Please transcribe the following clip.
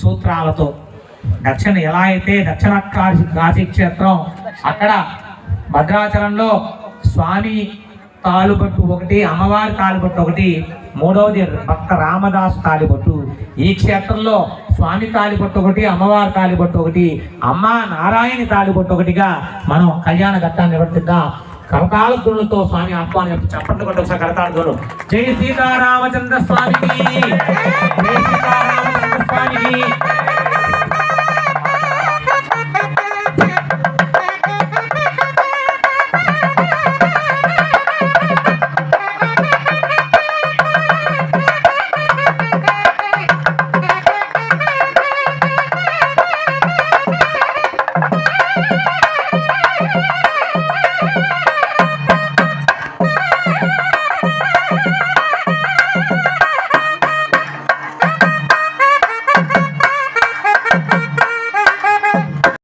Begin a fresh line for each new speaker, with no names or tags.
సూత్రాలతో దక్షిణ ఎలా అయితే దక్షిణ కాశీ క్షేత్రం అక్కడ భద్రాచలంలో స్వామి తాలుబొట్టు ఒకటి, అమ్మవారి తాలుబొట్టు ఒకటి, మూడవది భక్త రామదాసు తాలిబొట్టు. ఈ క్షేత్రంలో స్వామి తాలిబొట్టు ఒకటి, అమ్మవారి తాలిబొట్టు ఒకటి, అమ్మ నారాయణి తాలిబొట్టు ఒకటిగా మనం కళ్యాణ ఘట్టాన్ని నిర్వర్తిద్దాం. కరతాళ ధ్వనులతో స్వామి ఆహ్వానం చెప్పండి. ఒకసారి కరతాళ ధ్వనులు. జై సీతారామచంద్ర స్వామికి, జై సీతారామ